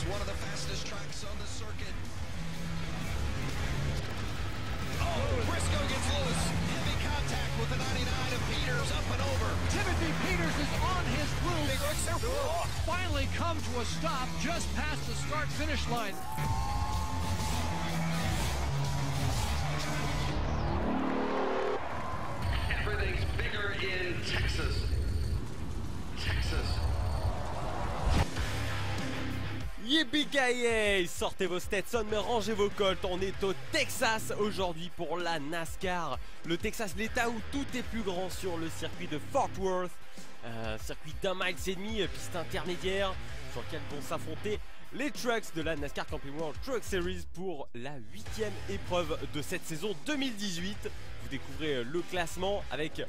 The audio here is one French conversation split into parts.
one of the fastest tracks on the circuit. Oh, Briscoe gets loose. Heavy contact with the 99 of Peters up and over. Timothy Peters is on his groove. Finally come to a stop just past the start-finish line. Everything's bigger in Texas. Yippee-ki-yay! Sortez vos Stetson, mais rangez vos colts. On est au Texas aujourd'hui pour la NASCAR. Le Texas, l'état où tout est plus grand sur le circuit de Fort Worth. Circuit d'1,5 miles, piste intermédiaire sur lequel vont s'affronter les trucks de la NASCAR Camping World Truck Series pour la 8e épreuve de cette saison 2018. Vous découvrez le classement avec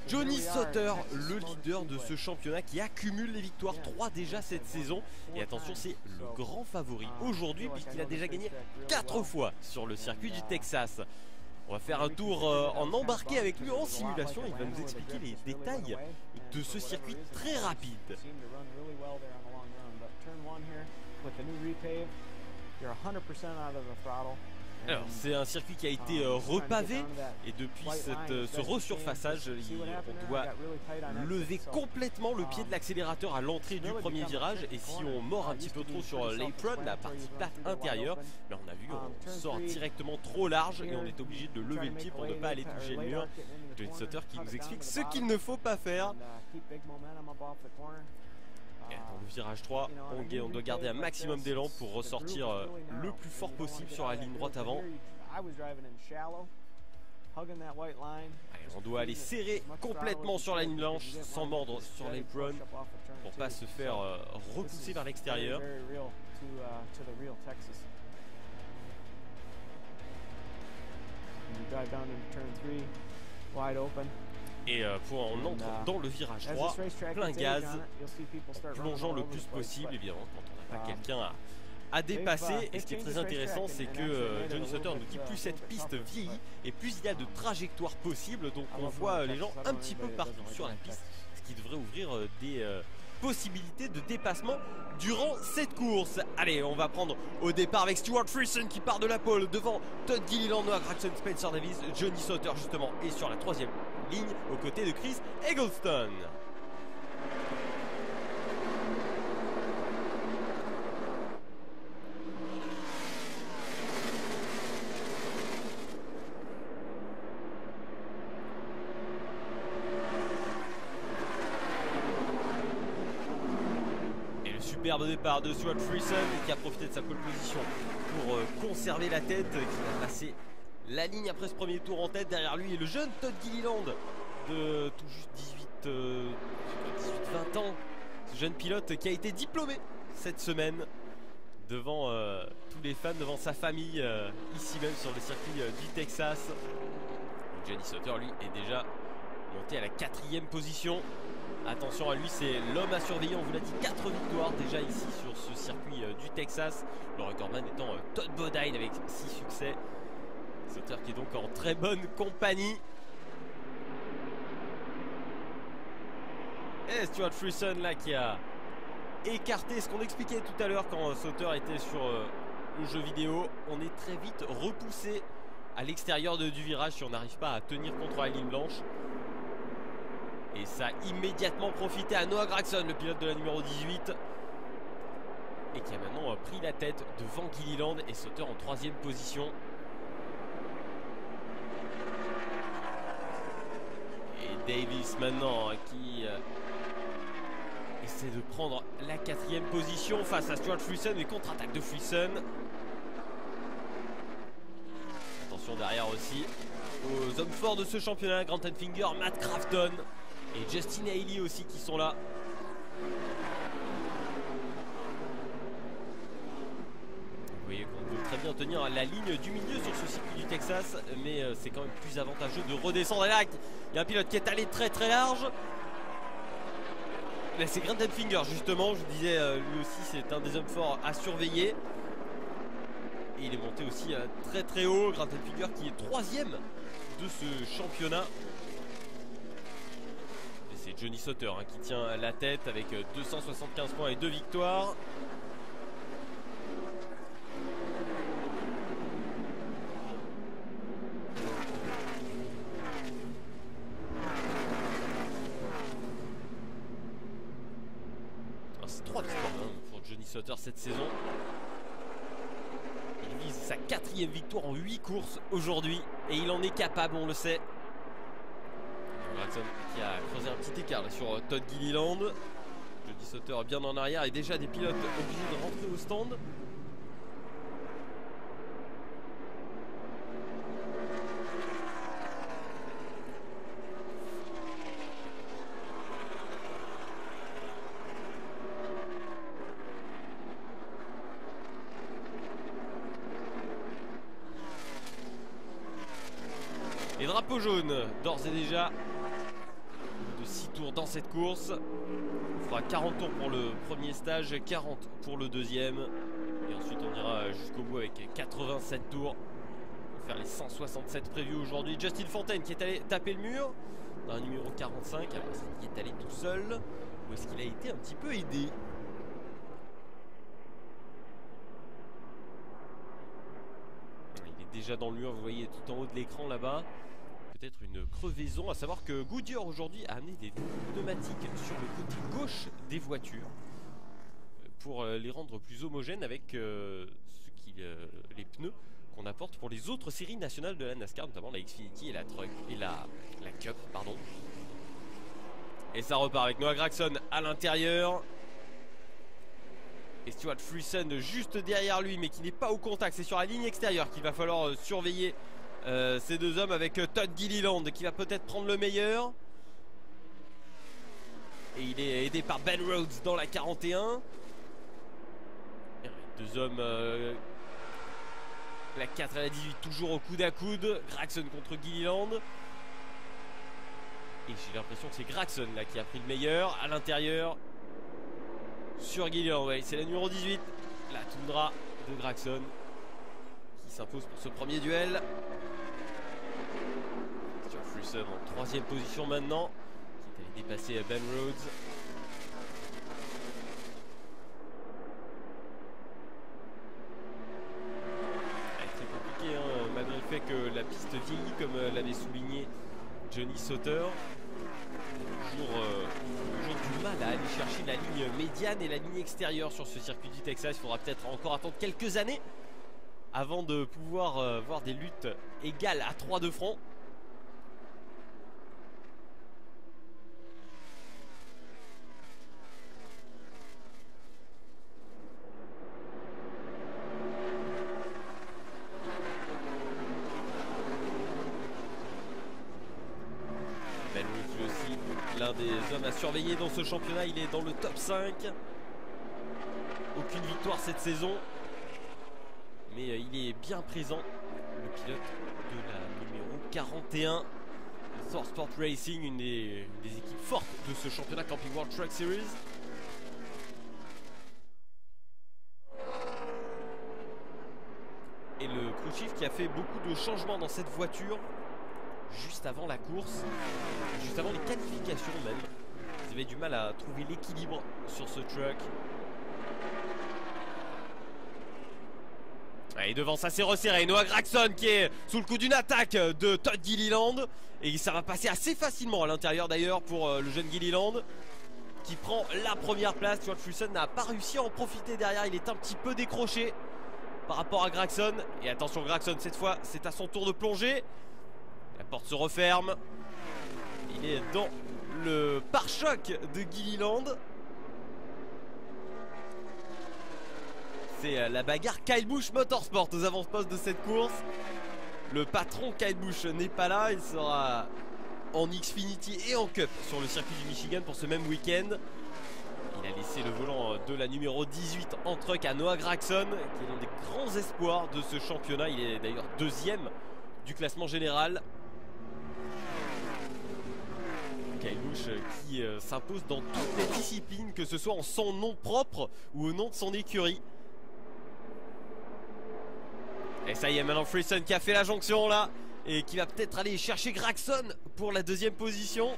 Johnny Sauter, le leader de ce championnat qui accumule les victoires, 3 déjà cette saison. Et attention, c'est le grand favori aujourd'hui puisqu'il a déjà gagné 4 fois sur le circuit du Texas. On va faire un tour en embarqué avec lui en simulation. Il va nous expliquer les détails de ce circuit très rapide. Alors c'est un circuit qui a été repavé et depuis ce resurfaçage, on doit lever complètement le pied de l'accélérateur à l'entrée du premier virage, et si on mord un petit peu trop sur l'apron, la partie plate intérieure, là on a vu, on sort directement trop large et on est obligé de lever le pied pour ne pas aller toucher le mur. Johnny Sauter qui nous explique ce qu'il ne faut pas faire. Et dans le virage 3, on doit garder un maximum d'élan pour ressortir le plus fort possible sur la ligne droite avant. Allez, on doit aller serrer complètement sur la ligne blanche sans mordre sur l'apron pour pas se faire repousser vers l'extérieur. Et on entre dans le virage 3, plein gaz, en plongeant le plus possible, évidemment, quand on n'a pas quelqu'un à dépasser. Et ce qui est très intéressant, c'est que Johnny Sauter nous dit plus cette piste vieillit et plus il y a de trajectoires possibles. Donc on voit les gens un petit peu partout sur la piste, ce qui devrait ouvrir des possibilités de dépassement durant cette course. Allez, on va prendre au départ avec Stuart Friesen qui part de la pole devant Todd Gilliland, Noah Gragson, Spencer Davis. Johnny Sauter justement est sur la 3e ligne aux côtés de Chris Eggleston. Superbe départ de Stuart Friesen qui a profité de sa pole position pour conserver la tête, qui a passé la ligne après ce premier tour en tête. Derrière lui, le jeune Todd Gilliland de tout juste 18-20 ans, ce jeune pilote qui a été diplômé cette semaine devant tous les fans, devant sa famille, ici même sur le circuit du Texas. Johnny Sauter, lui, est déjà monté à la 4e position. Attention à lui, c'est l'homme à surveiller, on vous l'a dit, 4 victoires déjà ici sur ce circuit du Texas. Le recordman étant Todd Bodine avec 6 succès. Sauter qui est donc en très bonne compagnie. Et Stuart Friesen là qui a écarté ce qu'on expliquait tout à l'heure quand Sauter était sur le jeu vidéo. On est très vite repoussé à l'extérieur du virage si on n'arrive pas à tenir contre la ligne blanche. Et ça a immédiatement profité à Noah Gragson, le pilote de la numéro 18. Et qui a maintenant pris la tête devant Gilliland et Sauter en 3e position. Et Davis maintenant qui essaie de prendre la 4e position face à Stuart Friesen. Et contre-attaque de Friesen. Attention derrière aussi aux hommes forts de ce championnat, Grant Enfinger, Matt Crafton et Justin Haley aussi qui sont là. Vous voyez qu'on peut très bien tenir la ligne du milieu sur ce circuit du Texas, mais c'est quand même plus avantageux de redescendre. Et là, il y a un pilote qui est allé très très large. Là c'est Grant Enfinger justement, je disais lui aussi c'est un des hommes forts à surveiller. Et il est monté aussi très très haut, Grant Enfinger qui est 3e de ce championnat. C'est Johnny Sauter qui tient la tête avec 275 points et 2 victoires. C'est 3 victoires pour Johnny Sauter cette saison. Il vise sa 4e victoire en 8 courses aujourd'hui. Et il en est capable, on le sait. Gragson qui a creusé un petit écart là, sur Todd Gilliland. Johnny Sauter bien en arrière et déjà des pilotes obligés de rentrer au stand. Les drapeaux jaunes, d'ores et déjà, de 6 tours dans cette course. On fera 40 tours pour le premier stage, 40 pour le deuxième. Et ensuite on ira jusqu'au bout avec 87 tours. On va faire les 167 prévus aujourd'hui. Justin Fontaine qui est allé taper le mur dans un numéro 45. Alors est-ce qu'il est allé tout seul ou est-ce qu'il a été un petit peu aidé? Il est déjà dans le mur, vous voyez tout en haut de l'écran là-bas. Peut-être une crevaison, à savoir que Goodyear aujourd'hui a amené des pneumatiques sur le côté gauche des voitures pour les rendre plus homogènes avec les pneus qu'on apporte pour les autres séries nationales de la NASCAR, notamment la Xfinity et la Truck et la Cup, pardon. Et ça repart avec Noah Gragson à l'intérieur. Et Stuart Friesen juste derrière lui, mais qui n'est pas au contact. C'est sur la ligne extérieure qu'il va falloir surveiller ces deux hommes, avec Todd Gilliland qui va peut-être prendre le meilleur. Et il est aidé par Ben Rhodes dans la 41. Deux hommes, la 4 et la 18 toujours au coude à coude. Gragson contre Gilliland. Et j'ai l'impression que c'est Gragson là qui a pris le meilleur à l'intérieur. Sur Gilliland, ouais, c'est la numéro 18, la Tundra de Gragson qui s'impose pour ce premier duel. Stuart Friesen en 3e position maintenant, qui est allé dépasser Ben Rhodes. C'est compliqué hein, malgré le fait que la piste vieillit, comme l'avait souligné Johnny Sauter. Toujours du mal à aller chercher la ligne médiane et la ligne extérieure sur ce circuit du Texas. Il faudra peut-être encore attendre quelques années avant de pouvoir voir des luttes égales à 3 de front. L'un des hommes à surveiller dans ce championnat, il est dans le top 5. Aucune victoire cette saison, mais il est bien présent, le pilote de la numéro 41, Thor Sport Racing, une des équipes fortes de ce championnat Camping World Truck Series. Et le crew chief qui a fait beaucoup de changements dans cette voiture juste avant la course, juste avant les qualifications même. Ils avaient du mal à trouver l'équilibre sur ce truck. Et devant ça c'est resserré, Noah Gragson qui est sous le coup d'une attaque de Todd Gilliland. Et ça va passer assez facilement à l'intérieur d'ailleurs pour le jeune Gilliland, qui prend la première place. Stuart Friesen n'a pas réussi à en profiter derrière, il est un petit peu décroché par rapport à Gragson. Et attention, Gragson cette fois c'est à son tour de plonger. La porte se referme. Il est dans le pare-choc de Gilliland. C'est la bagarre Kyle Busch Motorsport aux avant-postes de cette course. Le patron Kyle Busch n'est pas là. Il sera en Xfinity et en Cup sur le circuit du Michigan pour ce même week-end. Il a laissé le volant de la numéro 18 en truck à Noah Gragson, qui est l'un des grands espoirs de ce championnat. Il est d'ailleurs 2e du classement général. Kyle Busch qui s'impose dans toutes les disciplines, que ce soit en son nom propre ou au nom de son écurie. Et ça y est, maintenant Friesen qui a fait la jonction là et qui va peut-être aller chercher Gragson pour la 2e position.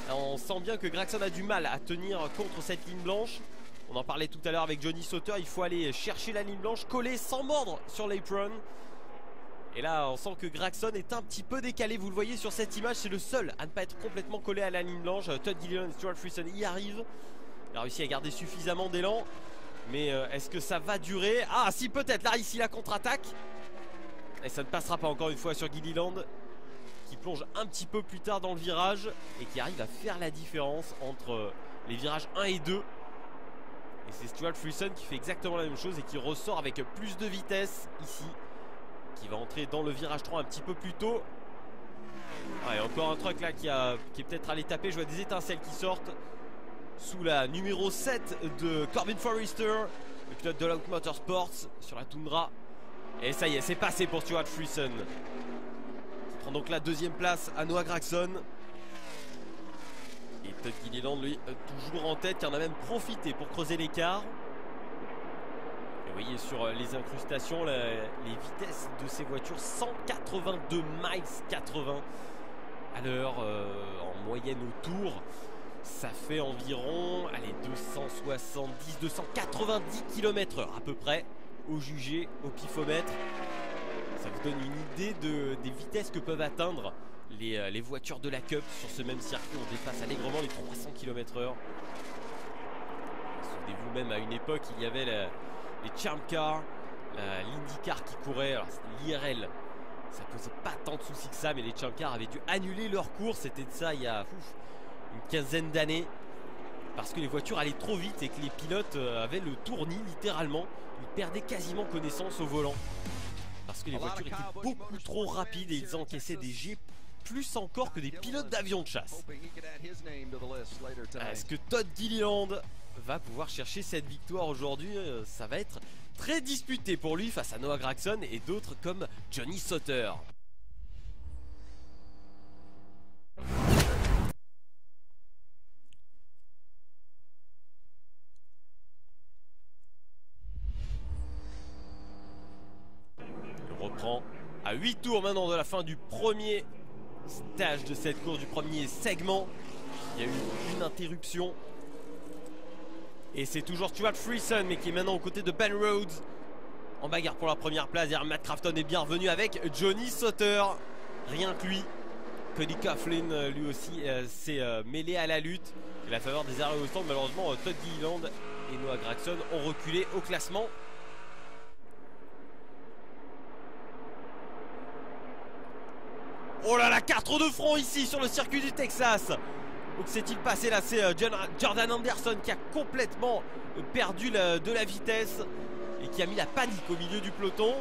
Alors, on sent bien que Gragson a du mal à tenir contre cette ligne blanche. On en parlait tout à l'heure avec Johnny Sauter, il faut aller chercher la ligne blanche, coller sans mordre sur l'apron. Et là on sent que Gragson est un petit peu décalé, vous le voyez sur cette image, c'est le seul à ne pas être complètement collé à la ligne blanche. Todd Gilliland et Stuart Friesen y arrivent. Il a réussi à garder suffisamment d'élan. Mais est-ce que ça va durer? Ah si, peut-être. Là ici la contre-attaque. Et ça ne passera pas encore une fois sur Gilliland, qui plonge un petit peu plus tard dans le virage et qui arrive à faire la différence entre les virages 1 et 2. Et c'est Stuart Friesen qui fait exactement la même chose et qui ressort avec plus de vitesse ici, qui va entrer dans le virage 3 un petit peu plus tôt. Ah, et encore un truc là qui est peut-être allé taper. Je vois des étincelles qui sortent sous la numéro 7 de Corbin Forrester, le pilote de Loud Motorsports sur la toundra. Et ça y est, c'est passé pour Stuart Friesen, qui prend donc la deuxième place à Noah Gragson. Et Todd Gilliland, lui, toujours en tête, qui en a même profité pour creuser l'écart. Et vous voyez sur les incrustations, les vitesses de ces voitures, 182 miles 80 à l'heure en moyenne au tour. Ça fait environ, allez, 270-290 km/h à peu près, au jugé, au pifomètre. Ça vous donne une idée des vitesses que peuvent atteindre les voitures de la Cup sur ce même circuit. On dépasse allègrement les 300 km/h. Souvenez-vous, même à une époque, il y avait les Champ Cars, l'IndyCar qui courait. Alors c'était l'IRL, ça posait pas tant de soucis que ça, mais les Champ Cars avaient dû annuler leur course. C'était de ça il y a une quinzaine d'années, parce que les voitures allaient trop vite et que les pilotes avaient le tournis littéralement. Ils perdaient quasiment connaissance au volant parce que les voitures étaient beaucoup trop rapides et ils encaissaient des jets plus encore que des pilotes d'avions de chasse. Est-ce que Todd Gilliland va pouvoir chercher cette victoire aujourd'hui? Ça va être très disputé pour lui face à Noah Gragson et d'autres comme Johnny Sauter. On reprend à 8 tours maintenant de la fin du premier stage de cette course, du premier segment. Il y a eu une interruption. Et c'est toujours Stuart Friesen, mais qui est maintenant aux côtés de Ben Rhodes en bagarre pour la première place. Derrière, Matt Crafton est bien revenu avec Johnny Sauter. Rien que lui. Cody Coughlin, lui aussi, s'est mêlé à la lutte. Et la faveur des arrêts au stand, malheureusement, Todd Gilliland et Noah Gragson ont reculé au classement. Oh là là, 4 de front ici sur le circuit du Texas. Donc s'est-il passé là? C'est Jordan Anderson qui a complètement perdu de la vitesse et qui a mis la panique au milieu du peloton.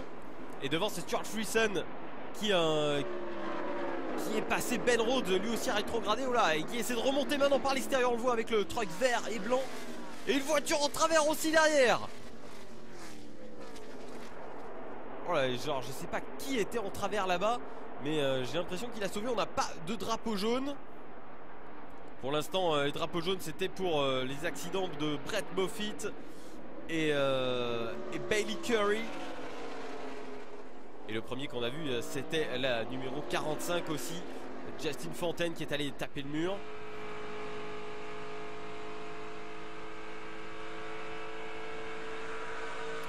Et devant, c'est Stuart Friesen qui est passé. Ben Rhodes lui aussi a rétrogradé, oh là, et qui essaie de remonter maintenant par l'extérieur. On le voit avec le truck vert et blanc et une voiture en travers aussi derrière. Oh là, genre je sais pas qui était en travers là-bas, mais j'ai l'impression qu'il a sauvé. On n'a pas de drapeau jaune pour l'instant. Les drapeaux jaunes c'était pour les accidents de Brett Moffitt et Bailey Curry. Et le premier qu'on a vu, c'était la numéro 45 aussi, Justin Fontaine, qui est allé taper le mur.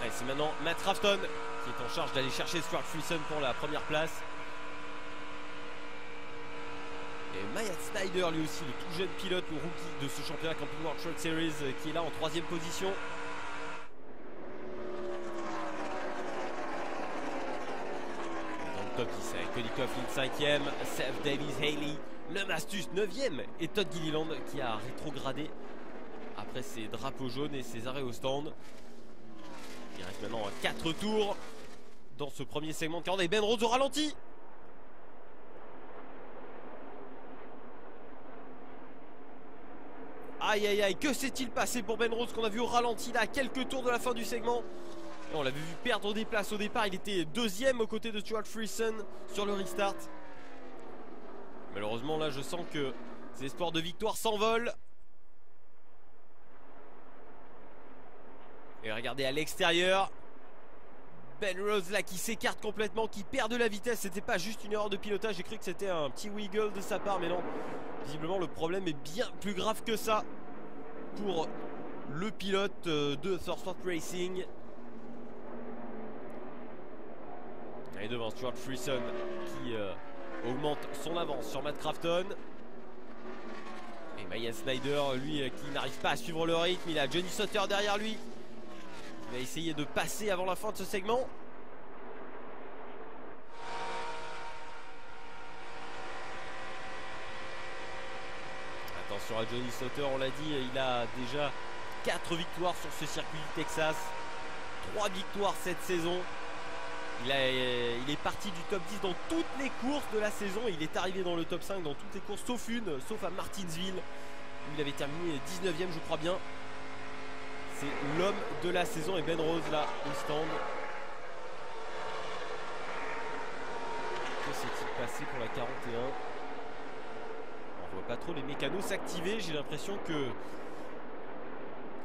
Allez, c'est maintenant Matt Crafton qui est en charge d'aller chercher Stuart Friesen pour la première place. Et Myatt Snyder, lui aussi, le tout jeune pilote, le rookie de ce championnat Camping World Truck Series, qui est là en 3e position. Top 10 avec Cody Coughlin 5e, Seth Davis Haley, le Mastus 9e et Todd Gilliland qui a rétrogradé après ses drapeaux jaunes et ses arrêts au stand. Il reste maintenant 4 tours dans ce premier segment de 40 et Ben Rhodes au ralenti. Aïe aïe aïe, que s'est-il passé pour Ben Rhodes qu'on a vu au ralenti là à quelques tours de la fin du segment? Et on l'avait vu perdre des places au départ. Il était 2e aux côtés de Stuart Friesen sur le restart. Malheureusement là je sens que ses espoirs de victoire s'envolent. Et regardez à l'extérieur, Ben Rhodes là qui s'écarte complètement, qui perd de la vitesse. C'était pas juste une erreur de pilotage, j'ai cru que c'était un petit wiggle de sa part, mais non. Visiblement le problème est bien plus grave que ça pour le pilote de Third Sport Racing. Et devant Stuart Friesen qui augmente son avance sur Matt Crafton. Et Maya Snyder, lui, qui n'arrive pas à suivre le rythme. Il a Johnny Sauter derrière lui. Il va essayer de passer avant la fin de ce segment. Attention à Johnny Sauter, on l'a dit, il a déjà 4 victoires sur ce circuit du Texas. 3 victoires cette saison. Il est parti du top 10 dans toutes les courses de la saison. Il est arrivé dans le top 5 dans toutes les courses, sauf une, sauf à Martinsville, où il avait terminé 19e, je crois bien. C'est l'homme de la saison et Ben Rose là au stand. Que s'est-il passé pour la 41? On voit pas trop les mécanos s'activer. J'ai l'impression que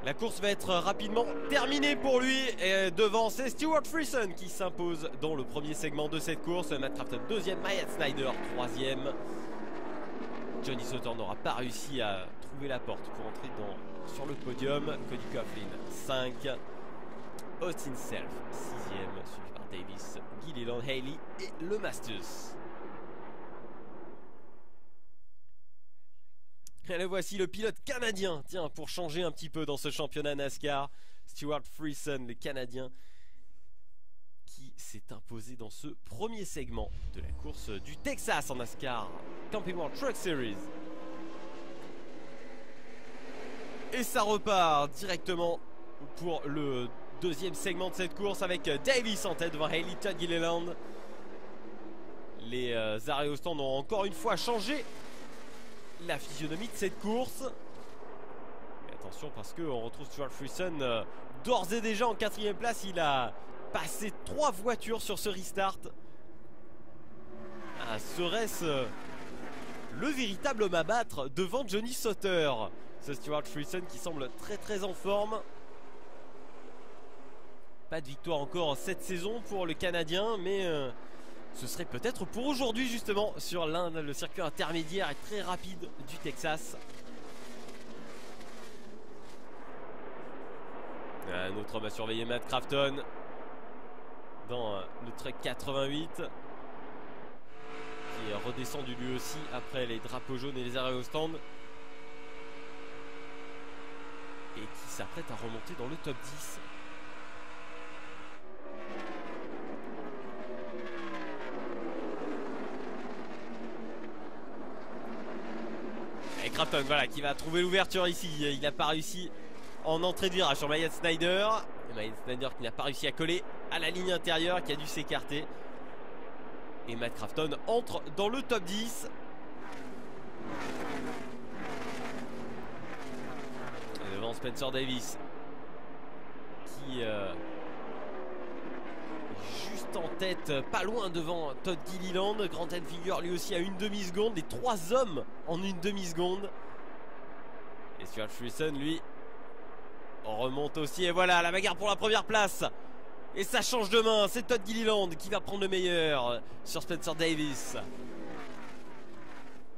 la course va être rapidement terminée pour lui. Et devant, c'est Stewart Friesen qui s'impose dans le premier segment de cette course. Matt Crafton deuxième, Myatt Snyder troisième. Johnny Sauter n'aura pas réussi à trouver la porte pour entrer sur le podium. Cody Coughlin 5. Austin Self 6e, suivi par Davis, Gilliland, Haley et le Masters. Et le voici, le pilote canadien, tiens, pour changer un petit peu dans ce championnat NASCAR. Stewart Friesen, le Canadien, qui s'est imposé dans ce premier segment de la course du Texas en NASCAR Camping World Truck Series. Et ça repart directement pour le deuxième segment de cette course avec Davis en tête devant Haley, Todd Gilliland. Les arrêts au stand ont encore une fois changé la physionomie de cette course. Mais attention parce qu'on retrouve Stewart Friesen d'ores et déjà en 4e place. Il a passé 3 voitures sur ce restart. Serait-ce le véritable homme à battre devant Johnny Sauter? Ce Stewart Friesen qui semble très en forme. Pas de victoire encore cette saison pour le Canadien, mais ce serait peut-être pour aujourd'hui justement sur le circuit intermédiaire et très rapide du Texas. Un autre homme à surveiller, Matt Crafton, dans le truck 88, qui est redescendu lui aussi après les drapeaux jaunes et les arrêts au stand, et qui s'apprête à remonter dans le top 10. Et Crafton, voilà, qui va trouver l'ouverture ici. Il n'a pas réussi en entrée de virage sur Myatt Snyder. Myatt Snyder qui n'a pas réussi à coller à la ligne intérieure, qui a dû s'écarter. Et Matt Crafton entre dans le top 10. Et devant Spencer Davis, qui est juste en tête, pas loin devant Todd Gilliland. Grant Enfinger lui aussi à une demi-seconde. Les 3 hommes en une demi-seconde. Et Stewart Friesen lui remonte aussi. Et voilà la bagarre pour la première place. Et ça change de main. C'est Todd Gilliland qui va prendre le meilleur sur Spencer Davis.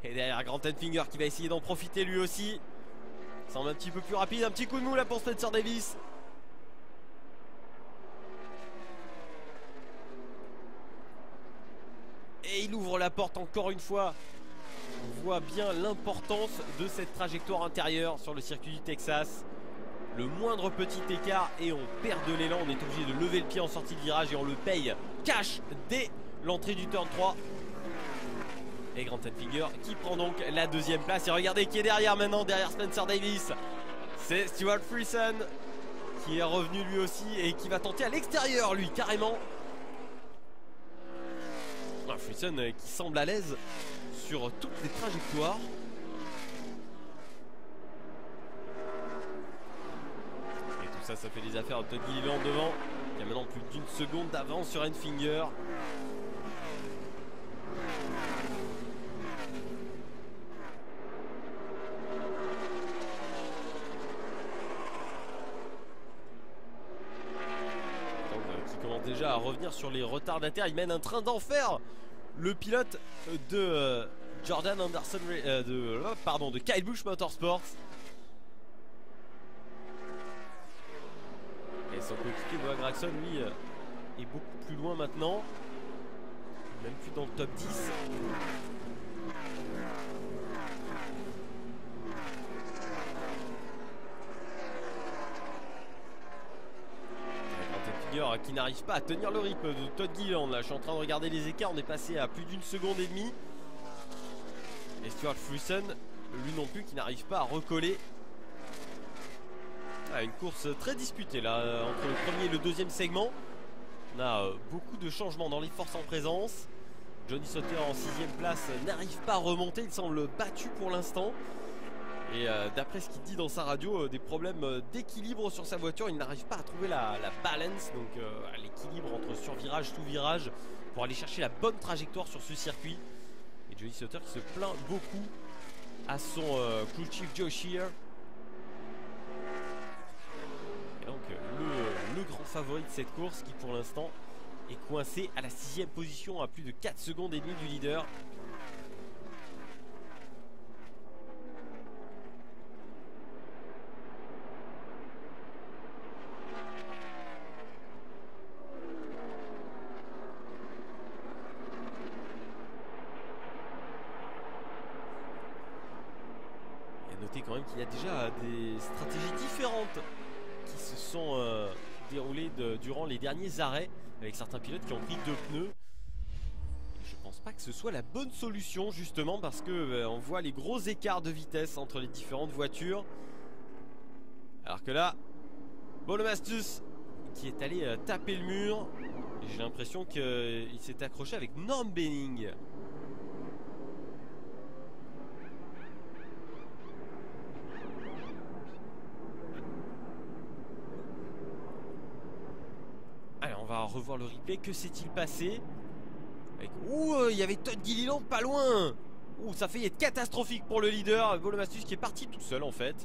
Et derrière Grant Enfinger qui va essayer d'en profiter lui aussi. Ça semble un petit peu plus rapide. Un petit coup de mou là pour Spencer Davis. Et il ouvre la porte encore une fois. On voit bien l'importance de cette trajectoire intérieure sur le circuit du Texas. Le moindre petit écart et on perd de l'élan. On est obligé de lever le pied en sortie de virage et on le paye cash dès l'entrée du turn 3. Et Grant Enfinger qui prend donc la 2e place. Et regardez qui est derrière maintenant, derrière Spencer Davis. C'est Stewart Friesen qui est revenu lui aussi et qui va tenter à l'extérieur lui carrément. Friesen qui semble à l'aise sur toutes les trajectoires. Et tout ça, ça fait les affaires de Todd Gilliland devant. Il y a maintenant plus d'1 seconde d'avance sur Enfinger. Qui commence déjà à revenir sur les retardataires. Il mène un train d'enfer. Le pilote de Jordan Anderson, de Kyle Busch Motorsports. Et son coéquipier Noah Gragson, lui, est beaucoup plus loin maintenant. Même plus dans le top 10. Fingers qui n'arrive pas à tenir le rythme de Todd Gilliland. Là, je suis en train de regarder les écarts. On est passé à plus d'1 seconde et demie. Et Stuart Friesen, lui non plus, qui n'arrive pas à recoller. Ah, une course très disputée là, entre le premier et le deuxième segment. On a beaucoup de changements dans les forces en présence. Johnny Sauter en 6ème place n'arrive pas à remonter. Il semble battu pour l'instant. Et d'après ce qu'il dit dans sa radio, des problèmes d'équilibre sur sa voiture. Il n'arrive pas à trouver la balance, donc l'équilibre entre survirage, sous-virage, pour aller chercher la bonne trajectoire sur ce circuit. Et Johnny Sauter qui se plaint beaucoup à son crew chief Joe Shear. Et donc le grand favori de cette course qui pour l'instant est coincé à la 6ème position à plus de 4 secondes et demie du leader. Quand même qu'il y a déjà des stratégies différentes qui se sont déroulées durant les derniers arrêts, avec certains pilotes qui ont pris 2 pneus. Et je pense pas que ce soit la bonne solution, justement parce que on voit les gros écarts de vitesse entre les différentes voitures. Alors que là, Bolomastus qui est allé taper le mur, et j'ai l'impression qu'il s'est accroché avec Norm Benning. On va revoir le replay. Que s'est-il passé avec... Ouh, il y avait Todd Gilliland pas loin. Ouh, ça fait être catastrophique pour le leader Bolomastus qui est parti tout seul en fait.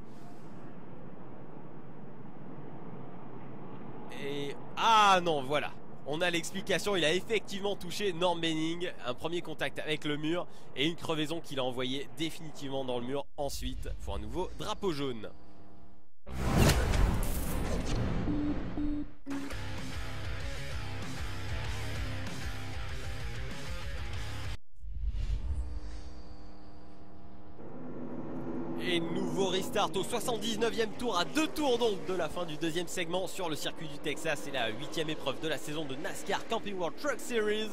Et... ah non, voilà, on a l'explication. Il a effectivement touché Norm Benning. Un premier contact avec le mur et une crevaison qu'il a envoyé définitivement dans le mur. Ensuite, pour un nouveau drapeau jaune. Et nouveau restart au 79e tour, à 2 tours donc de la fin du deuxième segment sur le circuit du Texas. C'est la 8e épreuve de la saison de NASCAR Camping World Truck Series.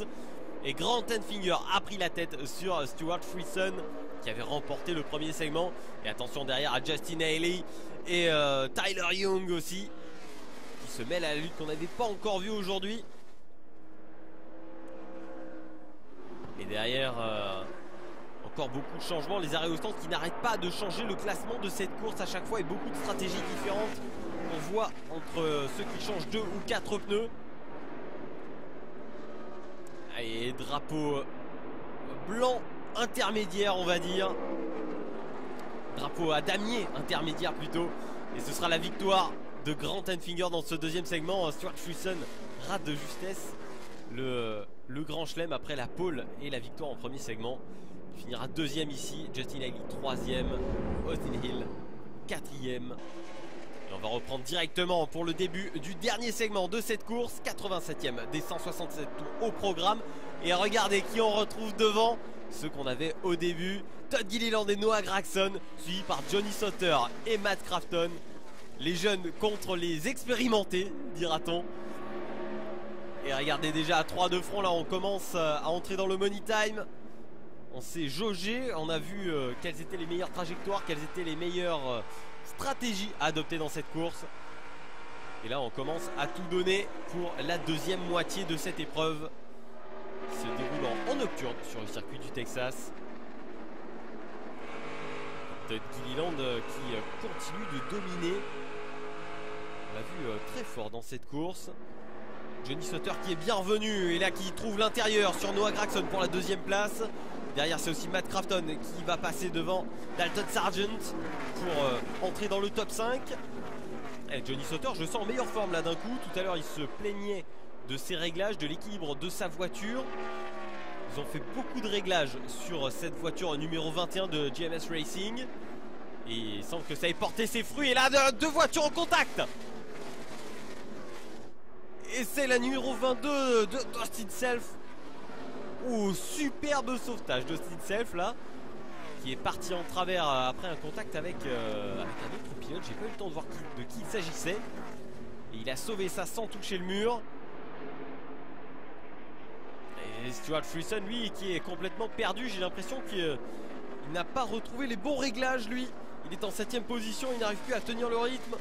Et Grant Enfinger a pris la tête sur Stuart Friesen qui avait remporté le premier segment. Et attention derrière à Justin Haley et Tyler Young aussi, qui se mêlent à la lutte qu'on n'avait pas encore vue aujourd'hui. Et derrière... encore beaucoup de changements, les arrêts au stand qui n'arrêtent pas de changer le classement de cette course à chaque fois, et beaucoup de stratégies différentes qu'on voit entre ceux qui changent 2 ou 4 pneus. Et drapeau blanc intermédiaire, on va dire, drapeau à damier intermédiaire plutôt, et ce sera la victoire de Grant Enfinger dans ce deuxième segment. Stuart Friesen rate de justesse le grand chelem après la pole et la victoire en premier segment. Il finira deuxième ici, Justin Haley troisième, Austin Hill quatrième. Et on va reprendre directement pour le début du dernier segment de cette course, 87e des 167 tours au programme. Et regardez qui on retrouve devant, ceux qu'on avait au début, Todd Gilliland et Noah Gragson, suivis par Johnny Sauter et Matt Crafton. Les jeunes contre les expérimentés, dira-t-on. Et regardez déjà à 3 de front, là on commence à entrer dans le money time. On s'est jaugé, on a vu quelles étaient les meilleures trajectoires, quelles étaient les meilleures stratégies à adopter dans cette course. Et là on commence à tout donner pour la deuxième moitié de cette épreuve qui se déroule en nocturne sur le circuit du Texas. Todd Gilliland qui continue de dominer. On l'a vu très fort dans cette course. Johnny Sauter qui est bien revenu et là qui trouve l'intérieur sur Noah Gragson pour la deuxième place. Derrière c'est aussi Matt Crafton qui va passer devant Dalton Sargent pour entrer dans le top 5. Et Johnny Sauter, je le sens en meilleure forme là d'un coup. Tout à l'heure il se plaignait de ses réglages, de l'équilibre de sa voiture. Ils ont fait beaucoup de réglages sur cette voiture numéro 21 de GMS Racing. Et il semble que ça ait porté ses fruits. Et là, deux voitures en contact. Et c'est la numéro 22 de Dustin Self. Oh, superbe sauvetage de Dustin Self là, qui est parti en travers après un contact avec un autre pilote. J'ai pas eu le temps de voir de qui il s'agissait. Et il Il a sauvé ça sans toucher le mur. Et Stuart Friesen, lui, qui est complètement perdu. J'ai l'impression qu'il n'a pas retrouvé les bons réglages, lui. Il est en 7ème position, il n'arrive plus à tenir le rythme.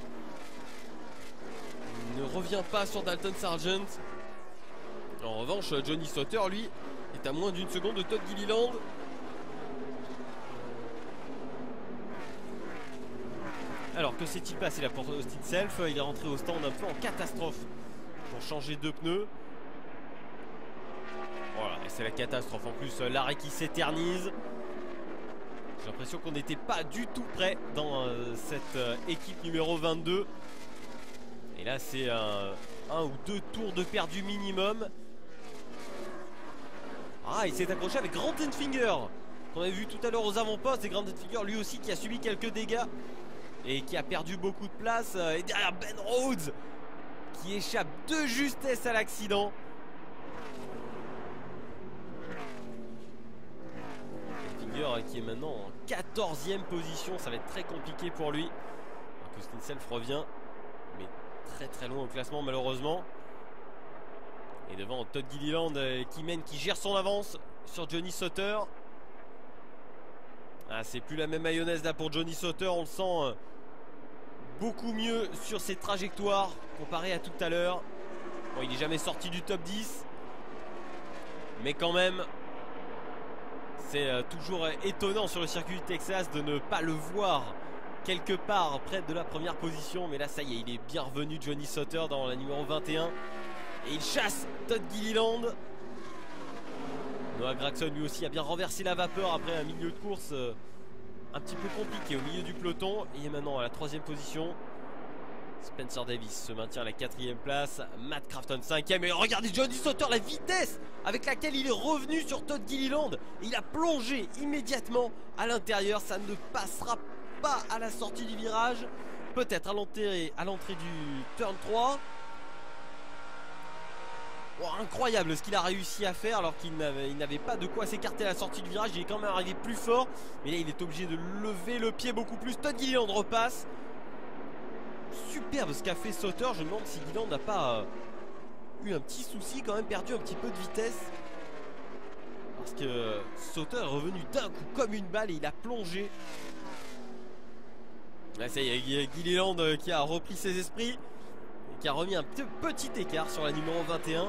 Il ne revient pas sur Dalton Sargent. En revanche, Johnny Sauter, lui, est à moins d'une seconde de Todd Gilliland. Alors que s'est-il passé là pour Austin Self? Il est rentré au stand un peu en catastrophe pour changer de pneus. Voilà, et c'est la catastrophe. En plus, l'arrêt qui s'éternise. J'ai l'impression qu'on n'était pas du tout prêt dans cette équipe numéro 22. Et là, c'est un ou deux tours de perdu minimum. Ah, il s'est accroché avec Grant Enfinger, qu'on avait vu tout à l'heure aux avant-postes. Et Grant Enfinger, lui aussi, qui a subi quelques dégâts et qui a perdu beaucoup de place. Et derrière, Ben Rhodes, qui échappe de justesse à l'accident. Enfinger, qui est maintenant en 14e position. Ça va être très compliqué pour lui. Donc Austin Self revient, mais très loin au classement, malheureusement. Et devant Todd Gilliland qui mène, qui gère son avance sur Johnny Sauter. Ah, c'est plus la même mayonnaise là pour Johnny Sauter. On le sent beaucoup mieux sur ses trajectoires comparé à tout à l'heure. Bon, il n'est jamais sorti du top 10. Mais quand même, c'est toujours étonnant sur le circuit du Texas de ne pas le voir quelque part près de la première position. Mais là, ça y est, il est bien revenu, Johnny Sauter, dans la numéro 21. Et il chasse Todd Gilliland. Noah Gragson, lui aussi, a bien renversé la vapeur après un milieu de course un petit peu compliqué au milieu du peloton. Il est maintenant à la 3e position. Spencer Davis se maintient à la 4e place. Matt Crafton 5e. Et regardez Johnny Sauter, la vitesse avec laquelle il est revenu sur Todd Gilliland. Il a plongé immédiatement à l'intérieur. Ça ne passera pas à la sortie du virage. Peut-être à l'entrée du turn 3. Oh, incroyable ce qu'il a réussi à faire alors qu'il n'avait pas de quoi s'écarter à la sortie du virage. Il est quand même arrivé plus fort. Mais là, il est obligé de lever le pied beaucoup plus. Todd Gilliland repasse. Superbe ce qu'a fait Sauter. Je me demande si Gilliland n'a pas eu un petit souci, quand même perdu un petit peu de vitesse. Parce que Sauter est revenu d'un coup comme une balle et il a plongé. Là, ça y est, Gilliland qui a repris ses esprits. Qui a remis un petit écart sur la numéro 21.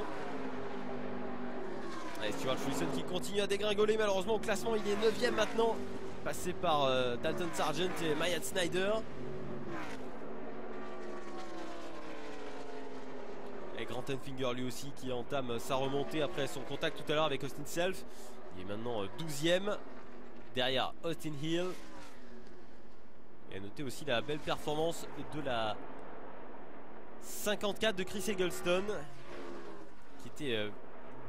Et Stuart Friesen qui continue à dégringoler. Malheureusement au classement il est 9e maintenant, passé par Dalton Sargent et Myatt Snider. Et Grant Enfinger lui aussi qui entame sa remontée après son contact tout à l'heure avec Austin Self. Il est maintenant 12e derrière Austin Hill. Et à noter aussi la belle performance de la 54 de Chris Eggleston, qui était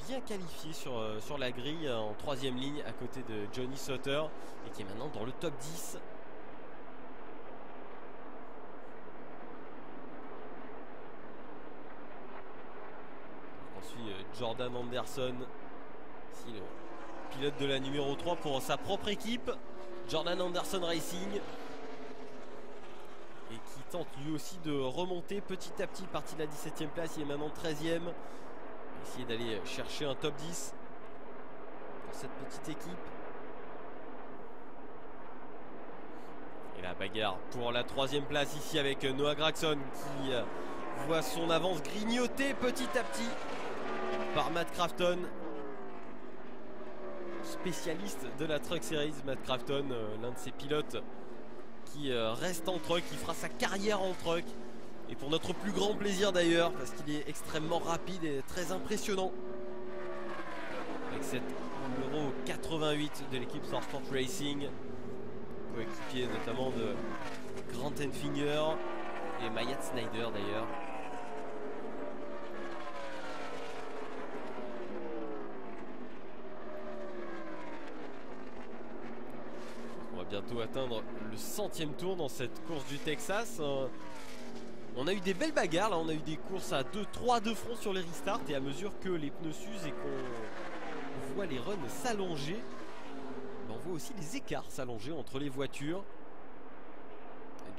bien qualifié sur la grille en 3e ligne à côté de Johnny Sauter et qui est maintenant dans le top 10. Ensuite Jordan Anderson, ici le pilote de la numéro 3 pour sa propre équipe, Jordan Anderson Racing, et qui tente lui aussi de remonter petit à petit, parti de la 17e place. Il est maintenant 13e. Essayer d'aller chercher un top 10 pour cette petite équipe. Et la bagarre pour la 3e place ici avec Noah Gragson qui voit son avance grignotée petit à petit par Matt Crafton, spécialiste de la Truck Series. Matt Crafton, l'un de ses pilotes qui reste en truck, qui fera sa carrière en truck, et pour notre plus grand plaisir d'ailleurs, parce qu'il est extrêmement rapide et très impressionnant avec cette numéro 88 de l'équipe Star Sport Racing, coéquipier notamment de Grant Enfinger et Myatt Snider d'ailleurs. Bientôt atteindre le 100e tour dans cette course du Texas. On a eu des belles bagarres là, on a eu des courses à 2-3 de front sur les restarts, et à mesure que les pneus s'usent et qu'on voit les runs s'allonger, on voit aussi les écarts s'allonger entre les voitures.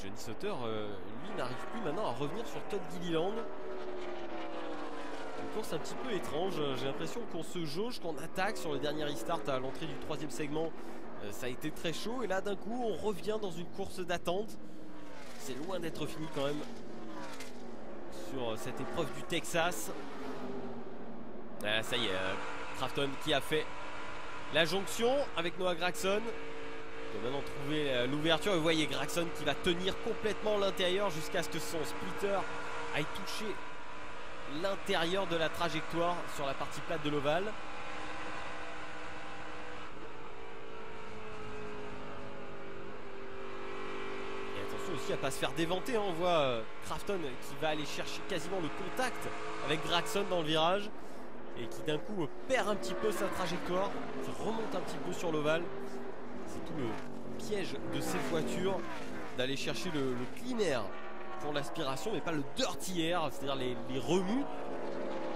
Johnny Sauter, lui, n'arrive plus maintenant à revenir sur Todd Gilliland. Une course un petit peu étrange. J'ai l'impression qu'on se jauge, qu'on attaque sur le dernier restart à l'entrée du 3e segment. Ça a été très chaud et là d'un coup on revient dans une course d'attente. C'est loin d'être fini quand même sur cette épreuve du Texas. Ah, ça y est, Crafton qui a fait la jonction avec Noah Gragson. Il va maintenant trouver l'ouverture et vous voyez Gragson qui va tenir complètement l'intérieur jusqu'à ce que son splitter aille toucher l'intérieur de la trajectoire sur la partie plate de l'ovale. Et attention aussi à ne pas se faire déventer, hein. On voit Crafton qui va aller chercher quasiment le contact avec Gragson dans le virage et qui d'un coup perd un petit peu sa trajectoire, qui remonte un petit peu sur l'ovale. C'est tout le piège de cette voiture d'aller chercher le clean air pour l'aspiration mais pas le dirty air, c'est-à-dire les remous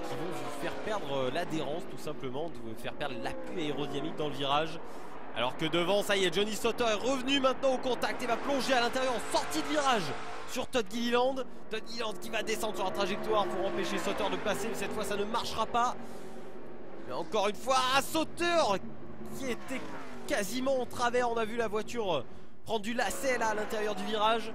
qui vont vous faire perdre l'adhérence tout simplement, de vous faire perdre l'appui aérodynamique dans le virage. Alors que devant, ça y est, Johnny Sauter est revenu maintenant au contact et va plonger à l'intérieur en sortie de virage sur Todd Gilliland. Todd Gilliland qui va descendre sur la trajectoire pour empêcher Sauter de passer, mais cette fois ça ne marchera pas. Mais encore une fois, Sauter qui était quasiment en travers, on a vu la voiture prendre du lacet là à l'intérieur du virage.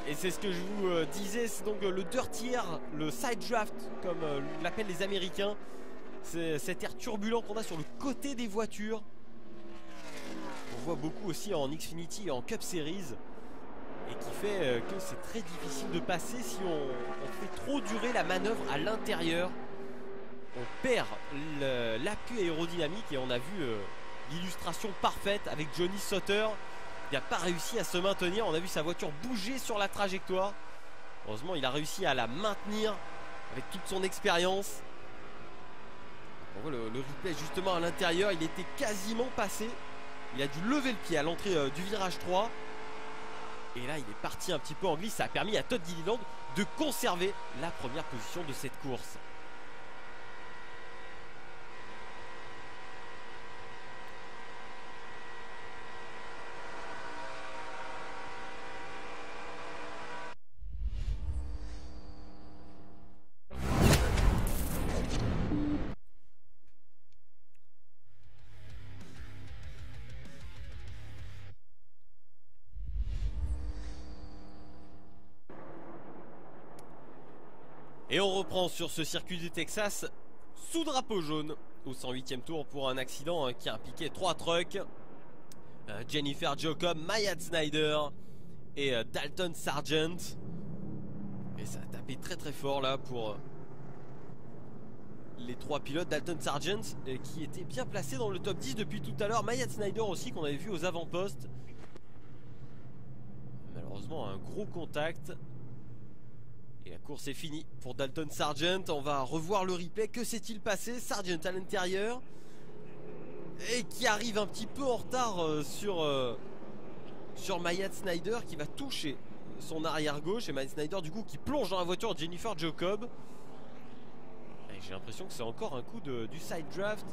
Et c'est ce que je vous disais, c'est donc le dirty air, le side draft comme l'appellent les Américains. C'est cet air turbulent qu'on a sur le côté des voitures. On voit beaucoup aussi en Xfinity et en Cup Series. Et qui fait que c'est très difficile de passer si on fait trop durer la manœuvre à l'intérieur. On perd l'appui aérodynamique et on a vu l'illustration parfaite avec Johnny Sauter. Il n'a pas réussi à se maintenir. On a vu sa voiture bouger sur la trajectoire. Heureusement, il a réussi à la maintenir avec toute son expérience. On voit le replay justement à l'intérieur. Il était quasiment passé. Il a dû lever le pied à l'entrée du virage 3. Et là, il est parti un petit peu en glisse. Ça a permis à Todd Gilliland de conserver la première position de cette course. Et on reprend sur ce circuit du Texas sous drapeau jaune au 108e tour pour un accident qui a impliqué 3 trucks. Jennifer Jacob, Myatt Snider et Dalton Sargent. Et ça a tapé très très fort là pour les 3 pilotes. Dalton Sargent qui était bien placé dans le top 10 depuis tout à l'heure. Myatt Snider aussi qu'on avait vu aux avant-postes. Malheureusement un gros contact. Et la course est finie pour Dalton Sargent. On va revoir le replay. Que s'est-il passé? Sargent à l'intérieur et qui arrive un petit peu en retard sur Myatt Snider qui va toucher son arrière gauche. Et Myatt Snider du coup qui plonge dans la voiture de Jennifer Jacob. J'ai l'impression que c'est encore un coup du side draft.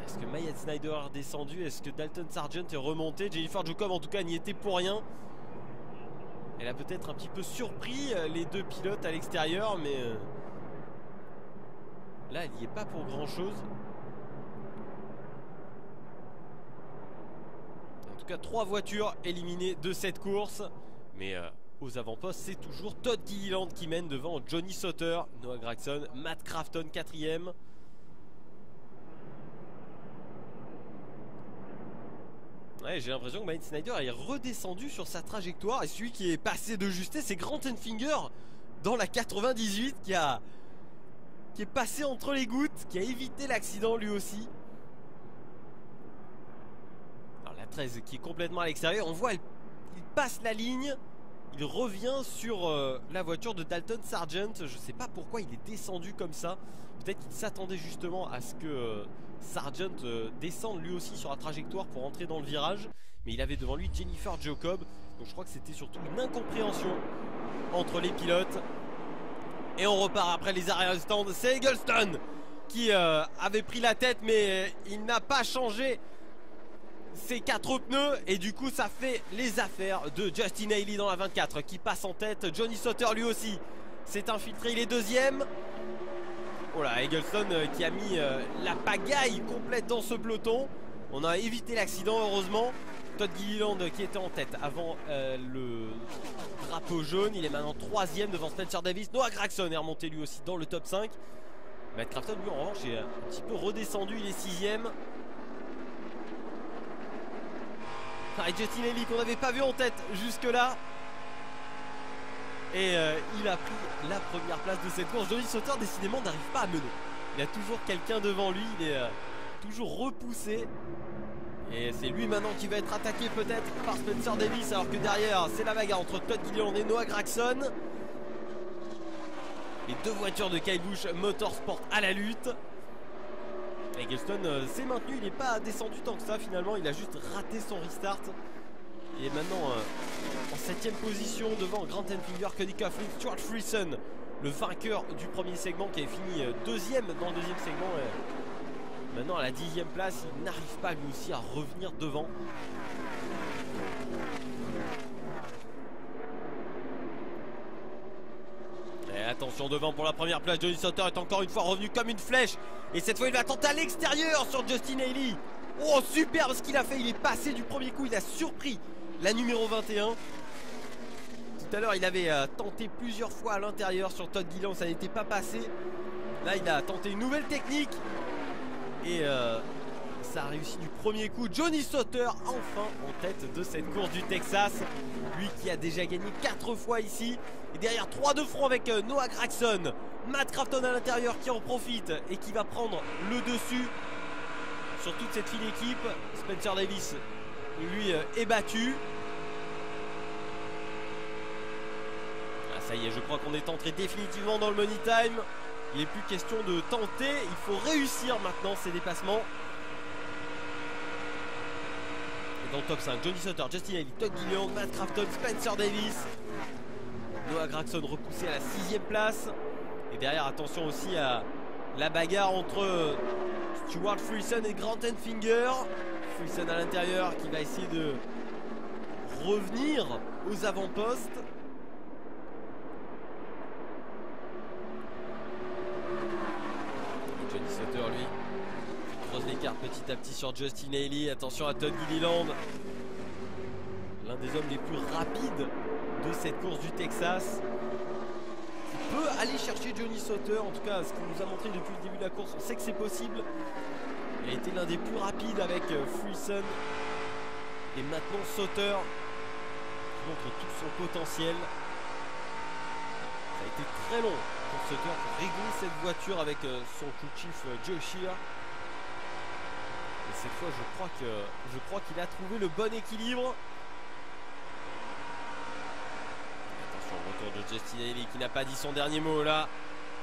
Est-ce que Myatt Snider a redescendu? Est-ce que Dalton Sargent est remonté? Jennifer Jacob en tout cas n'y était pour rien. Elle a peut-être un petit peu surpris les 2 pilotes à l'extérieur, mais là, elle n'y est pas pour grand-chose. En tout cas, 3 voitures éliminées de cette course. Mais aux avant-postes, c'est toujours Todd Gilliland qui mène devant Johnny Sauter, Noah Gragson, Matt Crafton 4e. Ouais, j'ai l'impression que Myatt Snider est redescendu sur sa trajectoire. Et celui qui est passé de justesse, c'est Grant Enfinger dans la 98 qui est passé entre les gouttes, qui a évité l'accident lui aussi. Alors la 13 qui est complètement à l'extérieur. On voit, il passe la ligne. Il revient sur la voiture de Dalton Sargent. Je ne sais pas pourquoi il est descendu comme ça. Peut-être qu'il s'attendait justement à ce que Sargent descende lui aussi sur la trajectoire pour entrer dans le virage. Mais il avait devant lui Jennifer Jacob. Donc je crois que c'était surtout une incompréhension entre les pilotes. Et on repart après les arrêts stand. C'est Eggleston qui avait pris la tête, mais il n'a pas changé ses 4 pneus et du coup ça fait les affaires de Justin Haley dans la 24 qui passe en tête. Johnny Sauter lui aussi s'est infiltré, il est deuxième. Oh là, Eggleston qui a mis la pagaille complète dans ce peloton. On a évité l'accident heureusement. Todd Gilliland qui était en tête avant le drapeau jaune, il est maintenant troisième devant Spencer Davis. Noah Gragson est remonté lui aussi dans le top 5. Matt Crafton lui en revanche est un petit peu redescendu, il est sixième. Et Justin Haley qu'on n'avait pas vu en tête jusque là. Et il a pris la première place de cette course. Johnny Sauter décidément n'arrive pas à mener. Il a toujours quelqu'un devant lui, il est toujours repoussé. Et c'est lui maintenant qui va être attaqué peut-être par Spencer Davis. Alors que derrière c'est la bagarre entre Todd Gilliland et Noah Gragson. Les deux voitures de Kyle Busch Motorsport à la lutte. Eggleston s'est maintenu, il n'est pas descendu tant que ça finalement, il a juste raté son restart. Il est maintenant en 7ème position devant Grant Enfinger, Cody Coughlin, Stuart Friesen, le vainqueur du premier segment qui avait fini deuxième dans le deuxième segment. Maintenant à la 10e place, il n'arrive pas lui aussi à revenir devant. Et attention devant pour la première place, Johnny Sauter est encore une fois revenu comme une flèche. Et cette fois il va tenter à l'extérieur sur Justin Haley. Oh superbe ce qu'il a fait, il est passé du premier coup, il a surpris la numéro 21. Tout à l'heure il avait tenté plusieurs fois à l'intérieur sur Todd Gilliland, ça n'était pas passé. Là il a tenté une nouvelle technique. Et ça a réussi du premier coup. Johnny Sauter enfin en tête de cette course du Texas. Lui qui a déjà gagné 4 fois ici. Et derrière 3 de front avec Noah Gragson. Matt Crafton à l'intérieur qui en profite et qui va prendre le dessus sur toute cette fine équipe. Spencer Davis lui est battu. Ah, ça y est, je crois qu'on est entré définitivement dans le money time. Il n'est plus question de tenter, il faut réussir maintenant ces dépassements. Et dans le top 5, Johnny Sauter, Justin Haley, Todd Gilliland, Matt Crafton, Spencer Davis. Noah Gragson repoussé à la 6e place. Et derrière, attention aussi à la bagarre entre Stuart Friesen et Grant Enfinger. Friesen à l'intérieur qui va essayer de revenir aux avant-postes. Johnny Sauter lui creuse l'écart petit à petit sur Justin Haley. Attention à Todd Gilliland, l'un des hommes les plus rapides de cette course du Texas, qui peut aller chercher Johnny Sauter. En tout cas ce qu'il nous a montré depuis le début de la course, on sait que c'est possible. Il a été l'un des plus rapides avec Friesen. Et maintenant Sauter qui montre tout son potentiel. Ça a été très long pour Sauter pour régler cette voiture avec son crew chief Joe Shear. Et cette fois je crois qu'il a trouvé le bon équilibre. Attention au retour de Justin Haley qui n'a pas dit son dernier mot là.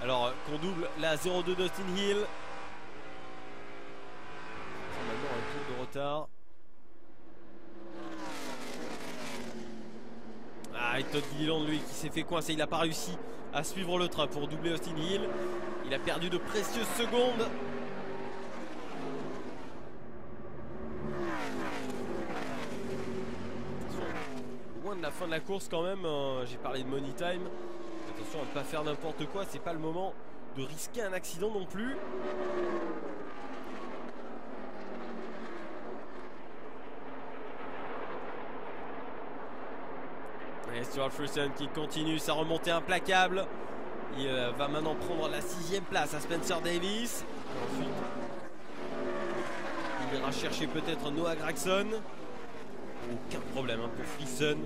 Alors qu'on double la 0-2 d'Austin Hill. Maintenant un tour de retard. Ah, et Todd Gilliland lui qui s'est fait coincer, il n'a pas réussi à suivre le train pour doubler Austin Hill. Il a perdu de précieuses secondes. Loin de la fin de la course quand même, j'ai parlé de money time. Attention à ne pas faire n'importe quoi, c'est pas le moment de risquer un accident non plus. Et Stuart Friesen qui continue sa remontée implacable. Il va maintenant prendre la 6e place à Spencer Davis. Ensuite, il ira chercher peut-être Noah Gragson. Aucun problème pour Friesen,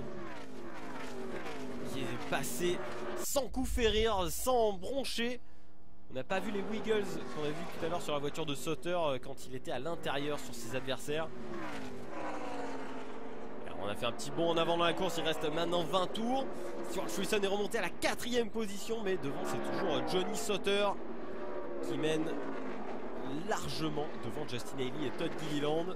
qui est passé sans coup férir, sans broncher. On n'a pas vu les wiggles qu'on a vu tout à l'heure sur la voiture de Sauter quand il était à l'intérieur sur ses adversaires. On a fait un petit bond en avant dans la course, il reste maintenant 20 tours. Stuart Friesen est remonté à la 4e position, mais devant c'est toujours Johnny Sauter qui mène largement devant Justin Haley et Todd Gilliland.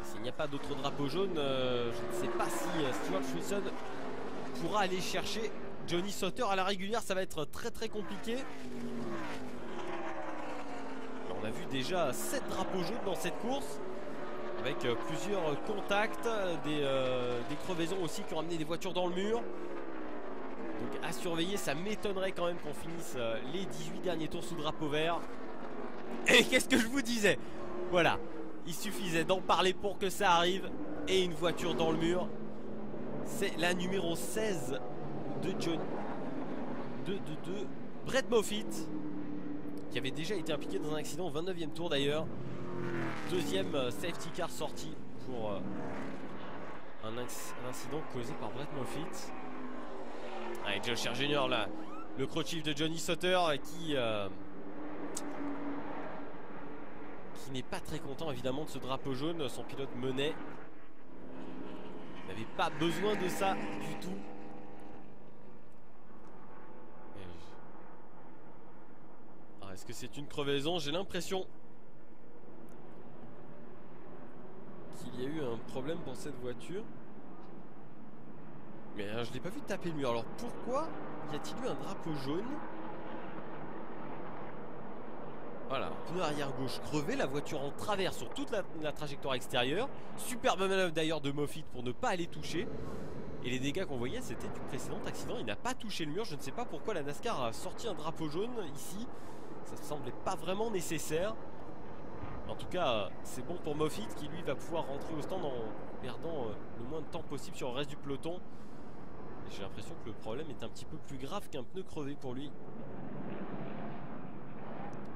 S'il n'y a pas d'autre drapeau jaune, je ne sais pas si Stuart Friesen pourra aller chercher Johnny Sauter à la régulière. Ça va être très très compliqué. déjà 7 drapeaux jaunes dans cette course, avec plusieurs contacts, des crevaisons aussi qui ont amené des voitures dans le mur. Donc à surveiller, ça m'étonnerait quand même qu'on finisse les 18 derniers tours sous drapeau vert. Et qu'est-ce que je vous disais? Voilà, il suffisait d'en parler pour que ça arrive. Et une voiture dans le mur. C'est la numéro 16 de Brett Moffitt, qui avait déjà été impliqué dans un accident au 29e tour d'ailleurs. Deuxième safety car sorti pour un incident causé par Brett Moffitt. Avec Joe Scher Jr. là, le crew chief de Johnny Sauter qui n'est pas très content évidemment de ce drapeau jaune. Son pilote menait. Il n'avait pas besoin de ça du tout. Alors, est-ce que c'est une crevaison? J'ai l'impression qu'il y a eu un problème pour cette voiture. Mais je ne l'ai pas vu taper le mur. Alors pourquoi y a-t-il eu un drapeau jaune? Voilà, pneu arrière gauche crevé, la voiture en travers sur toute la trajectoire extérieure. Superbe manœuvre d'ailleurs de Moffitt pour ne pas aller toucher. Et les dégâts qu'on voyait, c'était du précédent accident. Il n'a pas touché le mur. Je ne sais pas pourquoi la NASCAR a sorti un drapeau jaune ici. Ça ne semblait pas vraiment nécessaire. En tout cas, c'est bon pour Moffitt qui lui va pouvoir rentrer au stand en perdant le moins de temps possible sur le reste du peloton. J'ai l'impression que le problème est un petit peu plus grave qu'un pneu crevé pour lui.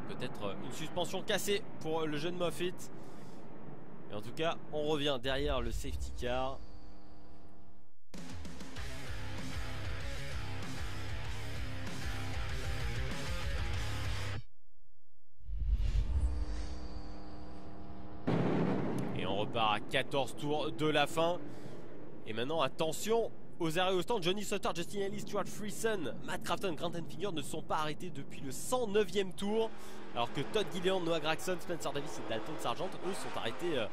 Peut-être une suspension cassée pour le jeune Moffitt. Et en tout cas, on revient derrière le safety car. Et on repart à 14 tours de la fin. Et maintenant, attention aux arrêts au stand. Johnny Sauter, Justin Haley, Stuart Friesen, Matt Crafton, Grant Enfinger ne sont pas arrêtés depuis le 109e tour. Alors que Todd Gilliland, Noah Gragson, Spencer Davis et Dalton Sargent, eux, sont arrêtés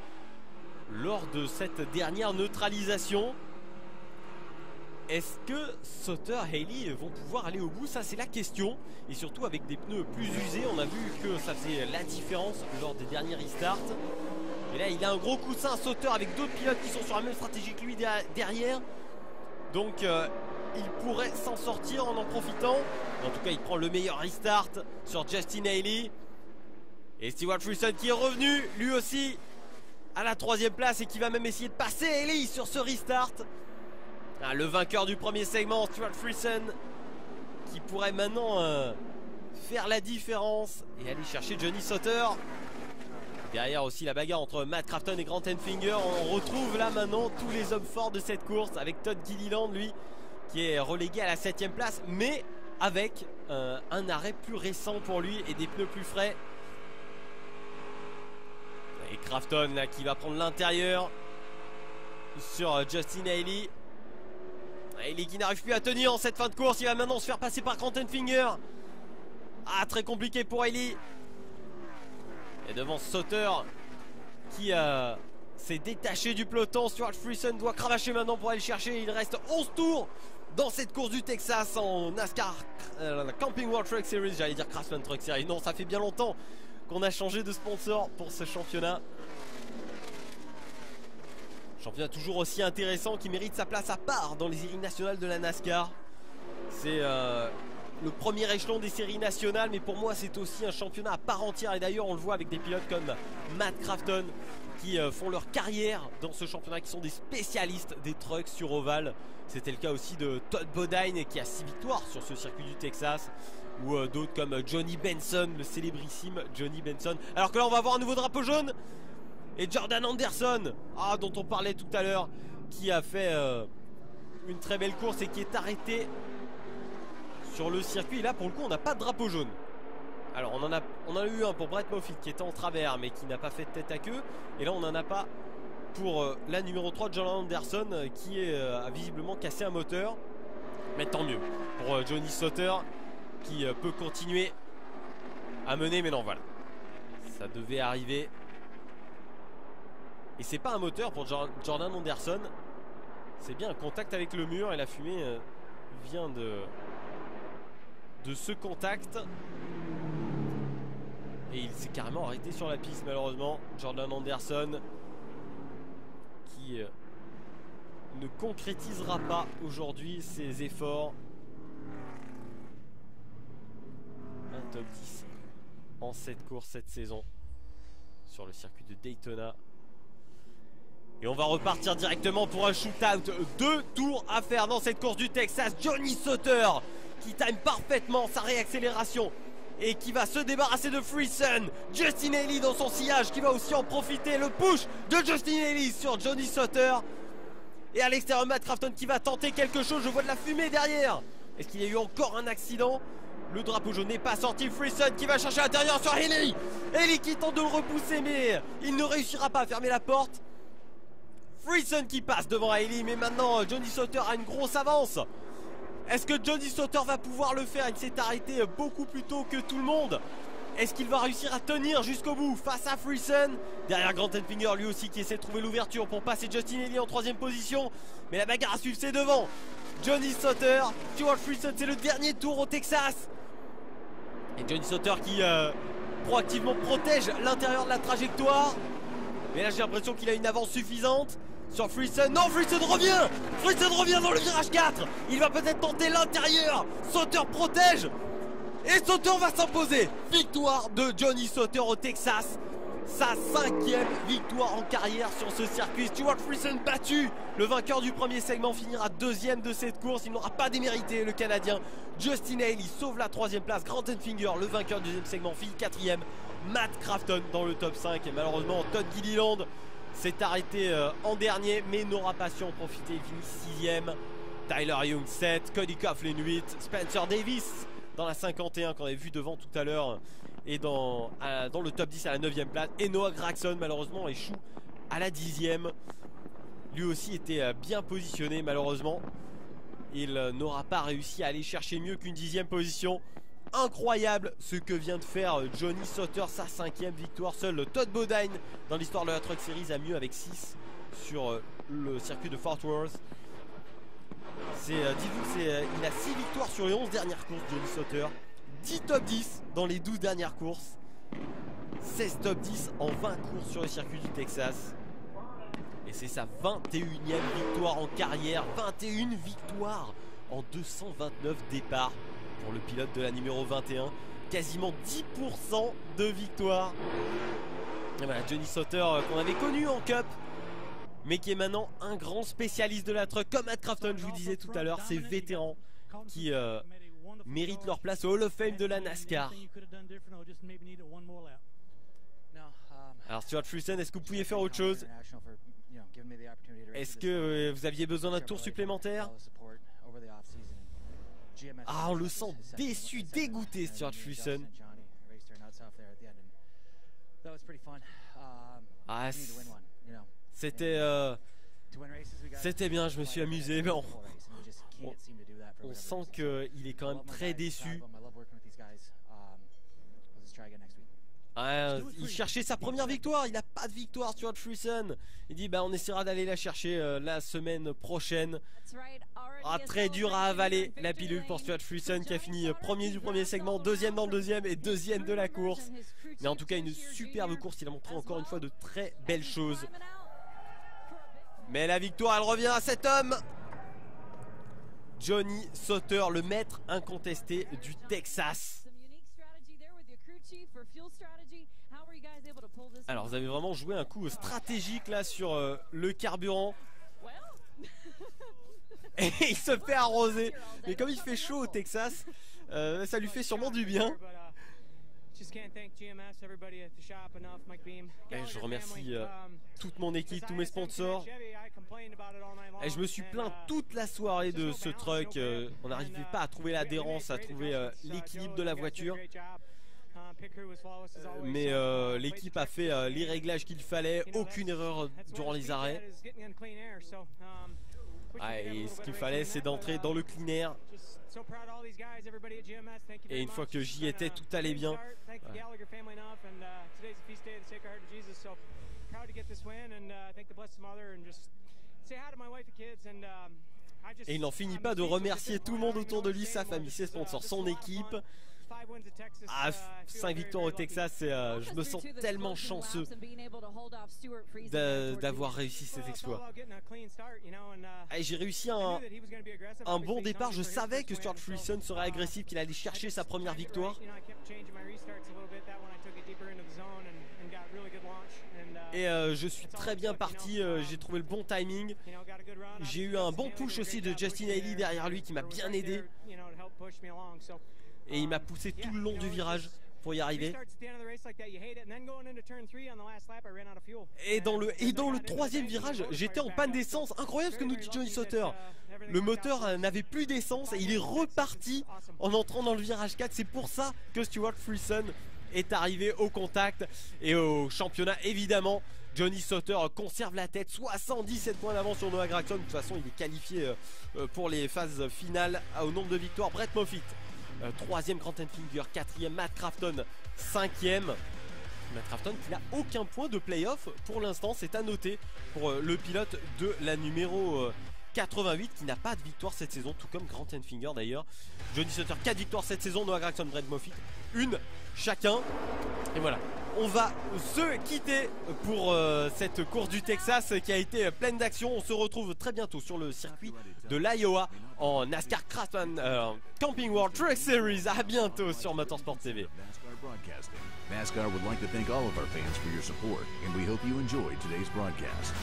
lors de cette dernière neutralisation. Est-ce que Sauter, Haley vont pouvoir aller au bout? Ça, c'est la question. Et surtout avec des pneus plus usés, on a vu que ça faisait la différence lors des derniers restarts. Et là, il a un gros coussin à Sauter avec d'autres pilotes qui sont sur la même stratégie que lui derrière. Donc il pourrait s'en sortir en profitant. En tout cas, il prend le meilleur restart sur Justin Haley. Et Stuart Friesen qui est revenu lui aussi à la 3e place et qui va même essayer de passer Haley sur ce restart. Le vainqueur du premier segment, Stuart Friesen, qui pourrait maintenant faire la différence et aller chercher Johnny Sauter. Derrière aussi la bagarre entre Matt Crafton et Grant Enfinger. On retrouve là maintenant tous les hommes forts de cette course, avec Todd Gilliland lui qui est relégué à la 7e place, mais avec un arrêt plus récent pour lui et des pneus plus frais. Et Crafton là qui va prendre l'intérieur sur Justin Haley. Haley qui n'arrive plus à tenir en cette fin de course. Il va maintenant se faire passer par Grant Enfinger. Ah, très compliqué pour Haley. Et devant Sauter qui s'est détaché du peloton. Stuart Friesen doit cravacher maintenant pour aller le chercher. Il reste 11 tours dans cette course du Texas en NASCAR Camping World Truck Series. J'allais dire Craftsman Truck Series. Non, ça fait bien longtemps qu'on a changé de sponsor pour ce championnat. Championnat toujours aussi intéressant qui mérite sa place à part dans les séries nationales de la NASCAR. C'est le premier échelon des séries nationales, mais pour moi c'est aussi un championnat à part entière. Et d'ailleurs on le voit avec des pilotes comme Matt Crafton qui font leur carrière dans ce championnat, qui sont des spécialistes des trucks sur ovale. C'était le cas aussi de Todd Bodine qui a 6 victoires sur ce circuit du Texas, ou d'autres comme Johnny Benson, le célébrissime Johnny Benson. Alors que là on va avoir un nouveau drapeau jaune et Jordan Anderson, dont on parlait tout à l'heure, qui a fait une très belle course et qui est arrêté sur le circuit. Et là pour le coup on n'a pas de drapeau jaune. Alors on en a eu un pour Brett Moffitt qui était en travers mais qui n'a pas fait de tête à queue. Et là on n'en a pas pour la numéro 3 Jordan Anderson qui a visiblement cassé un moteur. Mais tant mieux pour Johnny Sauter qui peut continuer à mener. Mais non, voilà, ça devait arriver. Et c'est pas un moteur pour Jordan Anderson, c'est bien un contact avec le mur. Et la fumée vient de ce contact. Et il s'est carrément arrêté sur la piste malheureusement. Jordan Anderson qui ne concrétisera pas aujourd'hui ses efforts. Un top 10 en 7 courses cette saison sur le circuit de Daytona. Et on va repartir directement pour un shootout. 2 tours à faire dans cette course du Texas. Johnny Sauter qui time parfaitement sa réaccélération et qui va se débarrasser de Freeson. Justin Haley dans son sillage qui va aussi en profiter. Le push de Justin Haley sur Johnny Sauter. Et à l'extérieur, Matt Crafton qui va tenter quelque chose. Je vois de la fumée derrière. Est-ce qu'il y a eu encore un accident? Le drapeau jaune n'est pas sorti. Freeson qui va chercher à l'intérieur sur Haley. Haley qui tente de le repousser mais il ne réussira pas à fermer la porte. Freeson qui passe devant Haley, mais maintenant Johnny Sauter a une grosse avance. Est-ce que Johnny Sauter va pouvoir le faire? Il s'est arrêté beaucoup plus tôt que tout le monde. Est-ce qu'il va réussir à tenir jusqu'au bout face à Freeson? Derrière Grant Enfinger lui aussi qui essaie de trouver l'ouverture pour passer Justin Haley en 3ème position. Mais la bagarre à suivre c'est devant Johnny Sauter, Stuart Freeson, c'est le dernier tour au Texas. Et Johnny Sauter qui proactivement protège l'intérieur de la trajectoire. Mais là j'ai l'impression qu'il a une avance suffisante sur Freeson. Non, Freeson revient. Freeson revient dans le virage 4. Il va peut-être tenter l'intérieur. Sauter protège. Et Sauter va s'imposer. Victoire de Johnny Sauter au Texas. Sa 5e victoire en carrière sur ce circuit. Stuart Freeson battu. Le vainqueur du premier segment finira 2e de cette course. Il n'aura pas démérité le Canadien. Justin Haley sauve la 3e place. Grant Enfinger, le vainqueur du 2e segment, finit 4e. Matt Crafton dans le top 5. Et malheureusement Todd Gilliland s'est arrêté en dernier mais n'aura pas su en profiter. Il finit 6e. Tyler Young 7, Cody Coughlin 8, Spencer Davis dans la 51 qu'on avait vu devant tout à l'heure et dans le top 10 à la 9e place. Et Noah Gragson malheureusement échoue à la 10e. Lui aussi était bien positionné malheureusement. Il n'aura pas réussi à aller chercher mieux qu'une 10e position. Incroyable ce que vient de faire Johnny Sauter, sa 5e victoire. Seul Todd Bodine dans l'histoire de la Truck Series a mieux avec 6 sur le circuit de Fort Worth. Dites-vous, il a 6 victoires sur les 11 dernières courses, Johnny Sauter. 10 top 10 dans les 12 dernières courses. 16 top 10 en 20 courses sur le circuit du Texas. Et c'est sa 21e victoire en carrière. 21 victoires en 229 départs pour le pilote de la numéro 21. Quasiment 10% de victoire. Et voilà, Johnny Sauter qu'on avait connu en Cup, mais qui est maintenant un grand spécialiste de la truck. Comme Matt Crafton, je vous disais tout à l'heure, ces vétérans qui méritent leur place au Hall of Fame de la NASCAR. Alors Stuart Freeson, est-ce que vous pouviez faire autre chose? Est-ce que vous aviez besoin d'un tour supplémentaire? Ah, on le sent déçu, dégoûté, Stuart Freeson. Ah, c'était bien, je me suis amusé, mais on sent qu'il est quand même très déçu. Il cherchait sa première victoire, il n'a pas de victoire, Stuart Freeson. Il dit on essaiera d'aller la chercher la semaine prochaine. Très dur à avaler la pilule pour Stuart Freeson qui a fini premier du premier segment, 2e dans le 2e et 2e de la course. Mais en tout cas une superbe course, il a montré encore une fois de très belles choses. Mais la victoire elle revient à cet homme, Johnny Sauter, le maître incontesté du Texas. Alors vous avez vraiment joué un coup stratégique là sur le carburant. Et il se fait arroser. Mais comme il fait chaud au Texas, ça lui fait sûrement du bien. Et je remercie toute mon équipe, tous mes sponsors. Et je me suis plaint toute la soirée de ce truck. On n'arrivait pas à trouver l'adhérence, à trouver l'équilibre de la voiture. Mais l'équipe a fait les réglages qu'il fallait, aucune erreur durant les arrêts. Et ce qu'il fallait c'est d'entrer dans le clean air. Et une fois que j'y étais, tout allait bien. Et il n'en finit pas de remercier tout le monde autour de lui, sa famille, ses sponsors, son équipe. Ah, 5 victoires au Texas, et je me sens tellement chanceux d'avoir réussi cet exploit. J'ai réussi un bon départ. Je savais que Stuart Freeson serait agressif, qu'il allait chercher sa première victoire. Et je suis très bien parti, j'ai trouvé le bon timing. J'ai eu un bon push aussi de Justin Haley derrière lui qui m'a bien aidé. Et il m'a poussé tout le long du virage pour y arriver. Et dans le troisième virage, j'étais en panne d'essence. Incroyable ce que nous dit Johnny Sauter. Le moteur n'avait plus d'essence et il est reparti en entrant dans le virage 4. C'est pour ça que Stuart Freeson est arrivé au contact et au championnat. Évidemment, Johnny Sauter conserve la tête, 77 points d'avance sur Noah Gragson. De toute façon, il est qualifié pour les phases finales au nombre de victoires. Brett Moffitt, 3e Grant Enfinger, 4e Matt Crafton, 5e. Matt Crafton qui n'a aucun point de playoff pour l'instant, c'est à noter pour le pilote de la numéro 88 qui n'a pas de victoire cette saison, tout comme Grant Enfinger d'ailleurs. Johnny Sauter 4 victoires cette saison, Noah Gragson, Brett Moffitt une chacun. Et voilà, on va se quitter pour cette course du Texas qui a été pleine d'action. On se retrouve très bientôt sur le circuit de l'Iowa en NASCAR Craftsman Camping World Truck Series. À bientôt sur Motorsport TV. NASCAR would like to thank all of our fans for your support, and we hope you enjoyed today's broadcast.